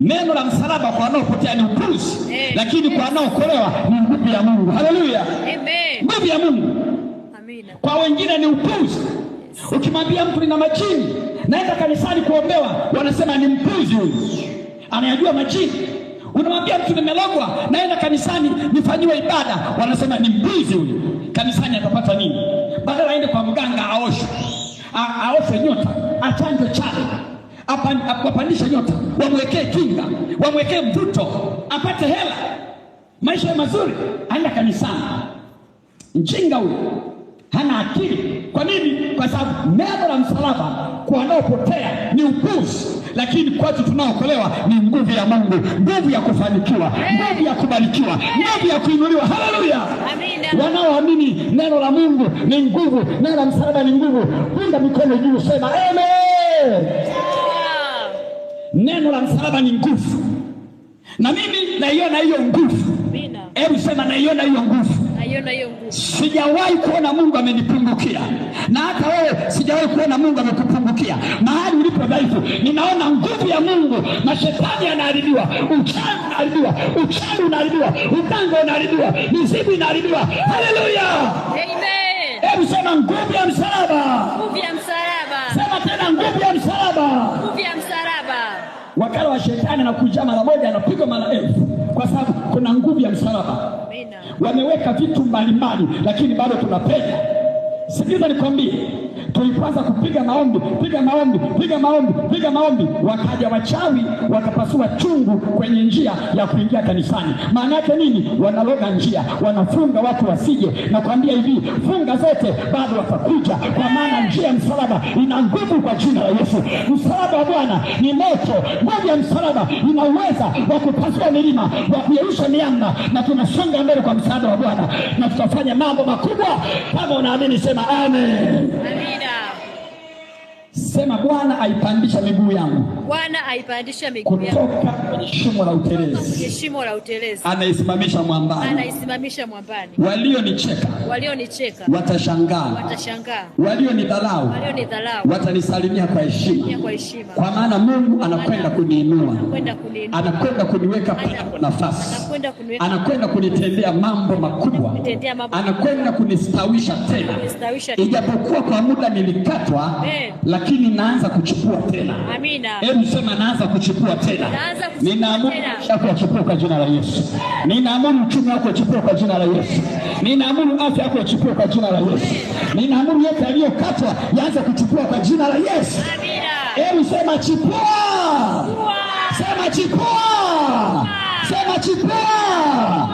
Neno la msalaba kwa wanaopotea ni upuzi, lakini kwa wanaokolewa ni nguvu ya Mungu. Haleluya, amen. Nguvu ya Mungu. Amina. Kwa wengine ni upuzi. Ukimwambia mtu nina majini, naenda kanisani kuombewa, wanasema ni mpuzi huyu, anayajua majini. Unamwambia mtu nimelogwa, naenda kanisani nifanyiwe ibada, wanasema ni mpuzi huyu, kanisani atapata nini? Badala aende kwa mganga aoshe nyota, achanjwe chale, wapandishe nyota, wamwekee kinga, wamwekee mvuto, apate hela, maisha mazuri, aenda kanisani. Mjinga huyu, hana akili. Kwa nini? Kwa sababu neno la msalaba kwa wanaopotea ni upuzi, lakini kwetu tunaokolewa ni nguvu ya Mungu, nguvu ya kufanikiwa, nguvu ya kubarikiwa, nguvu ya kuinuliwa. Haleluya, amina. Wanaoamini neno la Mungu ni nguvu, neno la msalaba ni nguvu. Pinda mikono juu, sema amen. Neno la msalaba ni nguvu, na mimi naiona hiyo nguvu. Hebu sema naiona hiyo nguvu. Sijawahi kuona Mungu amenipungukia, na hata wewe sijawahi kuona Mungu amekupungukia. Mahali ulipo dhaifu, ninaona nguvu ya Mungu. Mashetani yanaharibiwa, uchawi unaharibiwa, uchawi unaharibiwa, uganga unaharibiwa, mizimu inaharibiwa. Haleluya, amen. Hebu sema nguvu ya msalaba. Nguvu ya msalaba. Sema tena nguvu ya msalaba. Nguvu ya msalaba. Wakala wa shetani anakuja mara moja, anapiga mara elfu, kwa sababu kuna nguvu ya msalaba. Amina. Wameweka vitu mbalimbali, lakini bado tunapenda. Sikiliza nikwambie, tulipoanza kupiga maombi, wakaja wachawi wakapasua chungu kwenye njia ya kuingia kanisani. Maana yake nini? Wanaloga njia, wanafunga watu wasije. Na kuambia hivi, funga zote bado watakuja, kwa maana njia ya msalaba ina nguvu kwa jina la Yesu. Msalaba wa Bwana ni moto. Nguvu ya msalaba ina uweza wa kupasua milima, wa kuyeyusha miamba, na tunasonga mbele kwa msaada wa Bwana, na tutafanya mambo makubwa. Kama unaamini sema amen. Amina. Sema Bwana aipandisha miguu yangu. Bwana aipandisha miguu yangu kutoka kwenye shimo la utelezi. Kwenye shimo la utelezi. Anaisimamisha mwambani. Anaisimamisha mwambani. Walionicheka watashangaa. Walionidharau watanisalimia kwa heshima. Kwa maana Mungu anakwenda kuniinua. Anakwenda kuniweka panapo nafasi. Anakwenda kunitendea mambo makubwa. Anakwenda kunistawisha tena. Ijapokuwa kwa muda nilikatwa, lakini naanza kuchukua tena. Amina. Hebu sema naanza kuchukua tena. Ninaamuru shako kuchukua kwa jina la Yesu. Ninaamuru uchumi wako kuchukua kwa jina la Yesu. Ninaamuru afya yako kuchukua kwa jina la Yesu. Ninaamuru yote yaliyokatwa yaanze kuchukua kwa jina la Yesu. Amina. Hebu sema chukua. Sema chukua. Sema chukua.